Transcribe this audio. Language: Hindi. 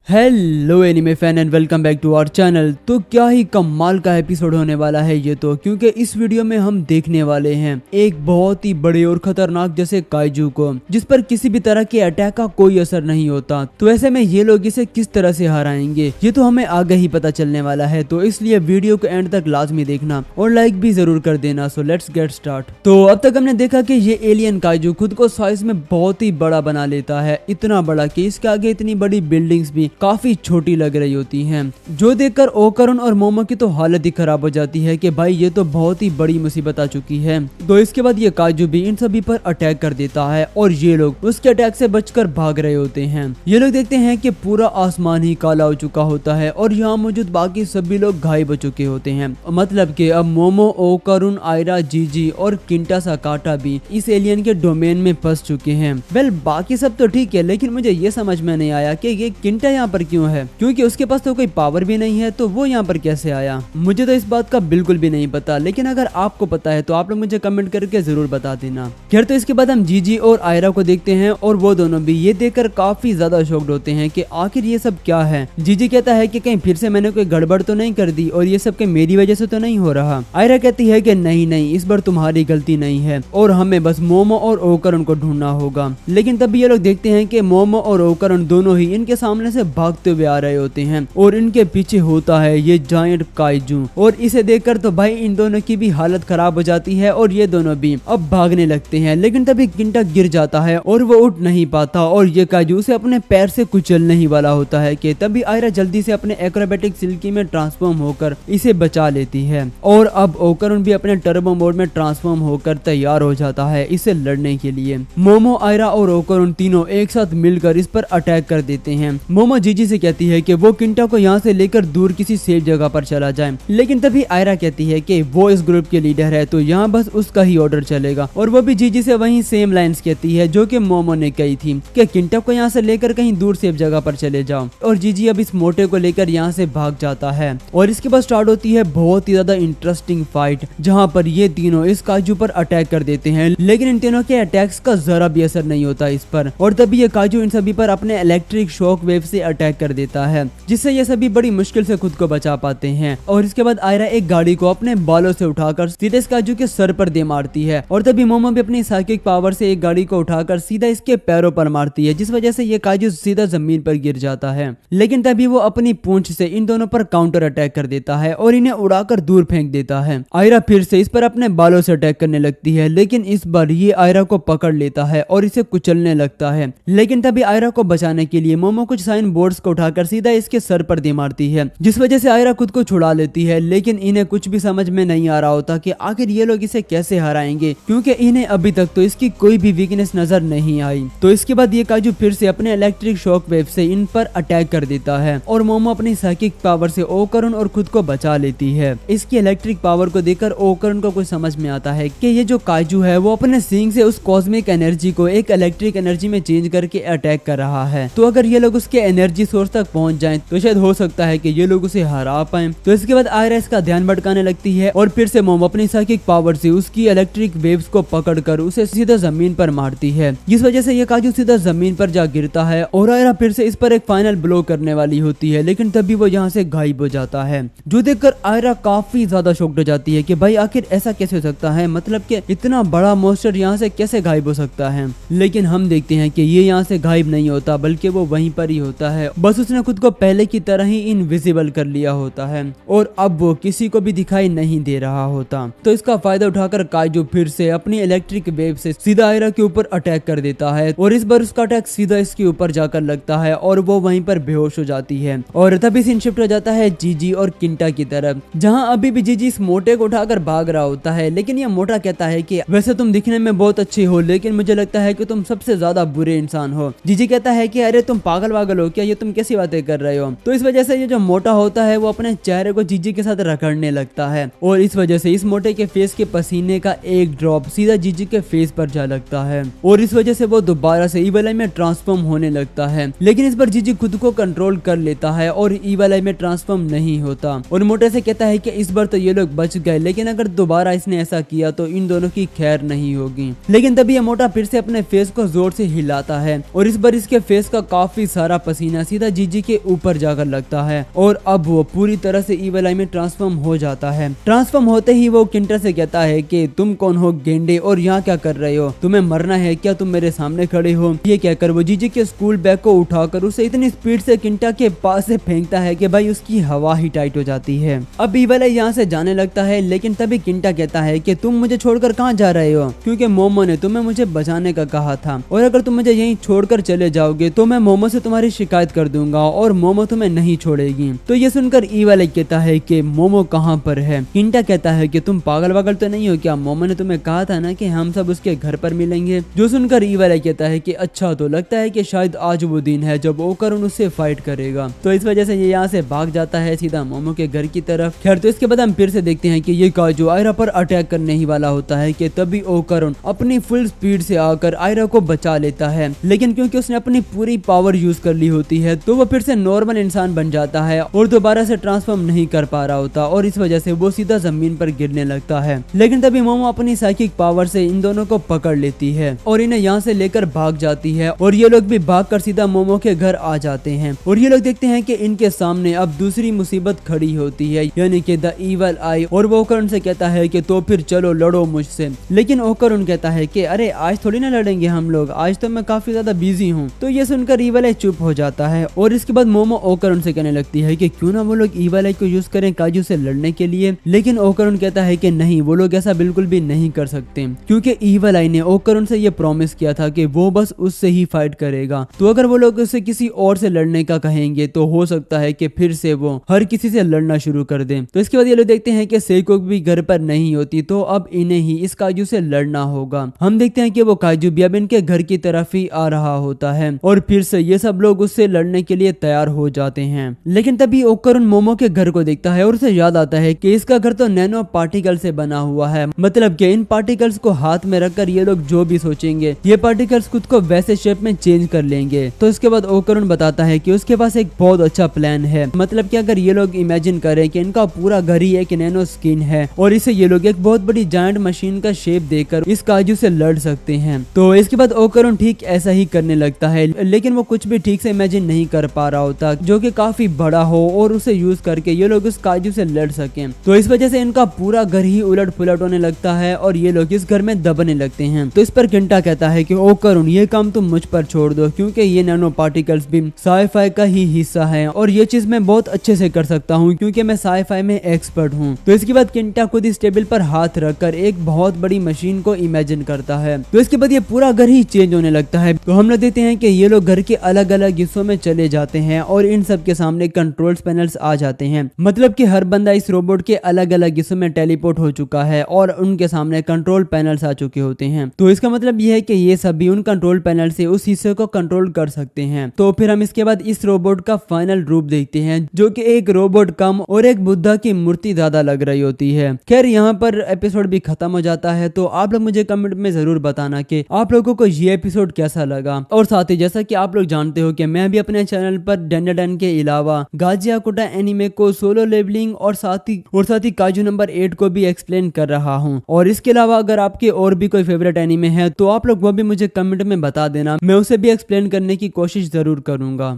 Hello anime fan and welcome back to our channel. तो क्या ही कमाल का एपिसोड होने वाला है ये तो, क्योंकि इस वीडियो में हम देखने वाले हैं एक बहुत ही बड़े और खतरनाक जैसे काइजू को, जिस पर किसी भी तरह के अटैक का कोई असर नहीं होता। तो ऐसे में ये लोग इसे किस तरह से हराएंगे ये तो हमें आगे ही पता चलने वाला है। तो इसलिए वीडियो को एंड तक लाजमी देखना और लाइक भी जरूर कर देना। So let's get start. तो अब तक हमने देखा कि ये एलियन काइजू खुद को साइज में बहुत ही बड़ा बना लेता है, इतना बड़ा कि इसके आगे इतनी बड़ी बिल्डिंग्स भी काफी छोटी लग रही होती हैं, जो देखकर ओकरुन और मोमो की तो हालत ही खराब हो जाती है कि भाई ये तो बहुत ही बड़ी मुसीबत आ चुकी है। तो इसके बाद ये काइजू भी इन सभी पर अटैक कर देता है और ये लोग उसके अटैक से बचकर भाग रहे होते हैं। ये लोग देखते हैं कि पूरा आसमान ही काला हो चुका होता है और यहाँ मौजूद बाकी सभी लोग घायल हो चुके होते हैं। मतलब कि अब मोमो, ओकरुन, आयरा, जीजी और किंटा साकाटा भी इस एलियन के डोमेन में फंस चुके हैं। वेल बाकी सब तो ठीक है, लेकिन मुझे ये समझ में नहीं आया कि ये किंटा यहाँ पर क्यों है, क्योंकि उसके पास तो कोई पावर भी नहीं है, तो वो यहाँ पर कैसे आया। मुझे तो इस बात का बिल्कुल भी नहीं पता, लेकिन अगर आपको पता है तो आप लोग मुझे कमेंट करके जरूर बता देना। खैर तो इसके बाद हम जीजी और आयरा को देखते हैं और वो दोनों भी ये देखकर काफी ज्यादा शॉक्ड होते हैं कि आखिर ये सब क्या है। जीजी कहता है कि कहीं फिर से मैंने कोई गड़बड़ तो नहीं कर दी और ये सब के मेरी वजह से तो नहीं हो रहा। आयरा कहती है कि नहीं नहीं, इस बार तुम्हारी गलती नहीं है और हमें बस मोमो और ओकरुन को ढूंढना होगा। लेकिन तब ये लोग देखते हैं कि मोमो और ओकरुन दोनों ही इनके सामने से भागते हुए आ रहे होते हैं और इनके पीछे होता है ये जायंट काइजू। और इसे देखकर तो भाई इन दोनों की भी हालत खराब हो जाती है और ये दोनों भी अब भागने लगते हैं। लेकिन तभी किंटा गिर जाता है और वो उठ नहीं पाता और ये काइजू उसे अपने पैर से कुचलने ही वाला होता है कि तभी आयरा जल्दी से अपने एक्रोबैटिक सिल्की में ट्रांसफॉर्म होकर इसे बचा लेती है। और अब ओकरुन भी अपने टर्बो मोड में ट्रांसफॉर्म होकर तैयार हो जाता है इसे लड़ने के लिए। मोमो, आयरा और ओकरुन तीनों एक साथ मिलकर इस पर अटैक कर देते हैं। मोमो जीजी से कहती है कि वो किंटा को यहाँ से लेकर दूर किसी सेफ जगह पर चला जाए, लेकिन तभी आयरा कहती है कि वो इस ग्रुप के लीडर है तो यहाँ बस उसका ही ऑर्डर चलेगा। और वो भी जीजी से वही सेम लाइंस कहती है जो कि मोमो ने कही थी कि किंटा को यहाँ से लेकर कहीं दूर सेफ जगह पर चले जाओ। और जीजी अब इस मोटे को लेकर यहाँ से भाग जाता है और इसके बाद स्टार्ट होती है बहुत ही ज्यादा इंटरेस्टिंग फाइट, जहाँ पर ये तीनों इस काजू पर अटैक कर देते हैं। लेकिन इन तीनों के अटैक्स का जरा भी असर नहीं होता इस पर। और तभी ये काजू इन सभी पर अपने इलेक्ट्रिक शॉक वेव से अटैक कर देता है, जिससे ये सभी बड़ी मुश्किल से खुद को बचा पाते हैं। और इसके बाद आयरा एक गाड़ी को अपने बालों से उठाकर सीधे इस काजू के सर पर दे मारती है और तभी मोमो भी अपनी साइकिक पावर से एक गाड़ी को उठाकर सीधा इसके पैरों पर मारती है, जिस वजह से ये काजू सीधा जमीन पर गिर जाता है। लेकिन तभी वो अपनी पूंछ से इन दोनों पर काउंटर अटैक कर देता है और इन्हें उड़ाकर दूर फेंक देता है। आयरा फिर से इस पर अपने बालों से अटैक करने लगती है, लेकिन इस बार ये आयरा को पकड़ लेता है और इसे कुचलने लगता है। लेकिन तभी आयरा को बचाने के लिए मोमो कुछ साइन बोर्ड्स को उठाकर सीधा इसके सर पर दे मारती है, जिस वजह से आयरा खुद को छुड़ा लेती है। लेकिन इन्हें कुछ भी समझ में नहीं आ रहा होता कि आखिर ये लोग इसे कैसे हराएंगे, क्योंकि इन्हें अभी तक तो इसकी कोई भी वीकनेस नजर नहीं आई। तो इसके बाद ये काजू फिर से अपने इलेक्ट्रिक शॉक वेव से इन पर अटैक कर देता है और मोमो अपनी साइकिक पावर से ओकरुन और खुद को बचा लेती है। इसकी इलेक्ट्रिक पावर को देखकर ओकरुन को कुछ समझ में आता है कि ये जो काजू है वो अपने सींग से उस कॉस्मिक एनर्जी को एक इलेक्ट्रिक एनर्जी में चेंज करके अटैक कर रहा है। तो अगर ये लोग उसके एनर्जी सोर्स तक पहुंच जाएं तो शायद हो सकता है कि ये लोग उसे हरा पाए। तो इसके बाद आयरा इसका ध्यान भटकाने लगती है और फिर से मोमो अपनी साइकिक पावर से उसकी इलेक्ट्रिक वेव्स को पकड़कर उसे सीधा जमीन पर मारती है, जिस वजह से ये काजू सीधा जमीन पर जा गिरता है और आयरा फिर से इस पर एक फाइनल ब्लो करने वाली होती है। लेकिन तभी वो यहाँ से गायब हो जाता है, जो देखकर आयरा काफी ज्यादा शॉक्ड हो जाती है कि भाई आखिर ऐसा कैसे हो सकता है, मतलब कि इतना बड़ा मॉन्स्टर यहाँ से कैसे गायब हो सकता है। लेकिन हम देखते हैं कि ये यहाँ से गायब नहीं होता, बल्कि वो वहीं पर ही होता है, बस उसने खुद को पहले की तरह ही इनविजिबल कर लिया होता है और अब वो किसी को भी दिखाई नहीं दे रहा होता। तो इसका फायदा उठाकर काजू फिर से अपनी इलेक्ट्रिक वेव से सीधा आयरा के ऊपर अटैक कर देता है और इस बार उसका अटैक सीधा इसके ऊपर जाकर लगता है और वो वहीं पर बेहोश हो जाती है। और तभी सीन शिफ्ट हो जाता है जीजी और किंटा की तरफ, जहाँ अभी भी जीजी इस मोटे को उठाकर भाग रहा होता है। लेकिन ये मोटा कहता है कि वैसे तुम दिखने में बहुत अच्छे हो, लेकिन मुझे लगता है कि तुम सबसे ज्यादा बुरे इंसान हो। जीजी कहता है कि अरे तुम पागल वागल हो क्या, ये तुम कैसी बातें कर रहे हो। तो इस वजह से ये जो मोटा होता है वो अपने चेहरे को जीजी के साथ रगड़ने लगता है और इस वजह से इस मोटे के फेस के पसीने का एक ड्रॉप सीधा जीजी के फेस पर जा लगता है और इस वजह से वो दोबारा से ईवल आई में ट्रांसफॉर्म होने लगता है। लेकिन इस बार जीजी खुद को कंट्रोल कर लेता है और ईवल आई में ट्रांसफॉर्म नहीं होता और मोटे से कहता है कि इस बार तो ये लोग बच गए, लेकिन अगर दोबारा इसने ऐसा किया तो इन दोनों की खैर नहीं होगी। लेकिन तभी ये मोटा फिर से अपने फेस को जोर से हिलाता है और इस बार इसके फेस का काफी सारा पसीना सीना सीधा जीजी के ऊपर जाकर लगता है और अब वो पूरी तरह से ईवल आई में ट्रांसफॉर्म हो जाता है। ट्रांसफॉर्म होते ही वो किंटर से कहता है कि तुम कौन हो गेंडे और यहाँ क्या कर रहे हो, तुम्हें मरना है क्या, तुम मेरे सामने खड़े हो। ये कहकर वो जीजी के स्कूल बैग को उठाकर उसे इतनी स्पीड से किंटा के पास से फेंकता है कि भाई उसकी हवा ही टाइट हो जाती है। अब ईवल आई यहाँ से जाने लगता है, लेकिन तभी किंटा कहता है कि तुम मुझे छोड़कर कहाँ जा रहे हो, क्योंकि मोमो ने तुम्हें मुझे बचाने का कहा था और अगर तुम मुझे यहीं छोड़कर चले जाओगे तो मैं मोमो से तुम्हारी शिकायत कर दूंगा और मोमो तुम्हें नहीं छोड़ेगी। तो ये सुनकर ईवल आई कहता है कि मोमो कहाँ पर है। किंटा कहता है कि तुम पागल वागल तो नहीं हो क्या, मोमो ने तुम्हें कहा था ना कि हम सब उसके घर पर मिलेंगे। जो सुनकर ईवल आई कहता है कि अच्छा, तो लगता है कि शायद आज वो दिन है जब ओकरुन उससे फाइट करेगा। तो इस वजह से ये यहाँ से भाग जाता है सीधा मोमो के घर की तरफ। खैर, तो इसके बाद हम फिर से देखते हैं कि ये काजू आयरा पर अटैक करने ही वाला होता है कि तभी ओकरुन अपनी फुल स्पीड से आकर आयरा को बचा लेता है, लेकिन क्योंकि उसने अपनी पूरी पावर यूज कर ली होती है तो वो फिर से नॉर्मल इंसान बन जाता है और दोबारा से ट्रांसफॉर्म नहीं कर पा रहा होता और इस वजह से वो सीधा जमीन पर गिरने लगता है। लेकिन तभी मोमो अपनी साइकिक पावर से इन दोनों को पकड़ लेती है और इन्हें यहाँ से लेकर भाग जाती है और ये लोग भी भागकर सीधा मोमो के घर आ जाते हैं और ये लोग देखते हैं कि इनके सामने अब दूसरी मुसीबत खड़ी होती है, यानी कि द ईवल आई। और वो ओकरुन से कहता है कि तो फिर चलो लड़ो मुझसे, लेकिन ओकरुन कहता है कि अरे आज थोड़ी ना लड़ेंगे हम लोग, आज तो मैं काफी ज्यादा बिजी हूँ। तो ये सुनकर ईवल आई चुप हो जाता है और इसके बाद मोमो ओकरुन से कहने लगती है कि क्यों ना वो लोग ईवल आई को यूज करें काजू से लड़ने के लिए, लेकिन ओकरुन कहता है कि नहीं, वो लोग ऐसा बिल्कुल भी नहीं कर सकते क्योंकि ईवल आई ने ओकरुन से ये प्रॉमिस किया था कि वो बस उससे ही फाइट करेगा। तो अगर वो लोग उसे किसी और से लड़ने का कहेंगे तो हो सकता है कि फिर से वो हर किसी से लड़ना शुरू कर दे। तो इसके बाद ये लोग देखते हैं कि सेइको भी घर पर नहीं होती, तो अब इन्हें ही इस काजू से लड़ना होगा। हम देखते हैं कि वो काजू भी अब इनके घर की तरफ ही आ रहा होता है और फिर से ये सब लोग उससे लड़ने के लिए तैयार हो जाते हैं। लेकिन तभी ओकरुन मोमो के घर को देखता है और उसे याद आता है कि इसका घर तो नैनो पार्टिकल से बना हुआ है, मतलब कि इन पार्टिकल्स को हाथ में रखकर ये लोग जो भी सोचेंगे ये पार्टिकल्स खुद को वैसे शेप में चेंज कर लेंगे। तो इसके बाद ओकरुन बताता है कि उसके पास एक बहुत अच्छा प्लान है, मतलब कि अगर ये लोग इमेजिन करें कि इनका पूरा घर ही एक नैनो स्किन है और इसे ये लोग एक बहुत बड़ी जायंट मशीन का शेप देकर इस काजू से लड़ सकते हैं। तो इसके बाद ओकरुन ठीक ऐसा ही करने लगता है, लेकिन वो कुछ भी ठीक से इमेजिन नहीं कर पा रहा होता जो कि काफी बड़ा हो और उसे यूज करके ये लोग उस काजू से लड़ सकें। तो इस वजह से इनका पूरा घर ही उलट पुलट होने लगता है और ये लोग इस घर में दबने लगते हैं। तो इस पर किंटा कहता है कि ओकरुन ये काम तुम मुझ पर छोड़ दो, क्योंकि ये नैनो पार्टिकल्स भी साईफाई का ही हिस्सा है और ये चीज मैं बहुत अच्छे से कर सकता हूँ क्योंकि मैं साईफाई में एक्सपर्ट हूँ। तो इसके बाद किंटा खुद इस टेबल पर हाथ रखकर एक बहुत बड़ी मशीन को इमेजिन करता है। तो इसके बाद ये पूरा घर ही चेंज होने लगता है। तो हम लोग देखते हैं कि ये लोग घर के अलग अलग हिस्सों में चले जाते हैं और इन सब के सामने कंट्रोल्स पैनल्स आ जाते हैं, मतलब कि हर बंदा इस रोबोट के अलग अलग हिस्सों में टेलीपोर्ट हो चुका है और उनके सामने कंट्रोल पैनल्स आ चुके होते हैं। तो इसका मतलब ये है कि ये सभी उन कंट्रोल पैनल से उस हिस्से को कंट्रोल कर सकते हैं। तो फिर हम इसके बाद इस रोबोट का फाइनल रूप देखते हैं, जो कि एक रोबोट कम और एक बुद्धा की मूर्ति ज्यादा लग रही होती है। खैर, यहाँ पर एपिसोड भी खत्म हो जाता है। तो आप लोग मुझे कमेंट में जरूर बताना कि आप लोगों को ये एपिसोड कैसा लगा। और साथ ही जैसा कि आप लोग जानते हो कि मैं भी अपने चैनल पर डेंडाडन के अलावा गाजियाकुटा एनिमे को सोलो लेवलिंग और साथ ही काजू नंबर 8 को भी एक्सप्लेन कर रहा हूँ। और इसके अलावा अगर आपके और भी कोई फेवरेट एनिमे है तो आप लोग वो भी मुझे कमेंट में बता देना, मैं उसे भी एक्सप्लेन करने की कोशिश जरूर करूंगा।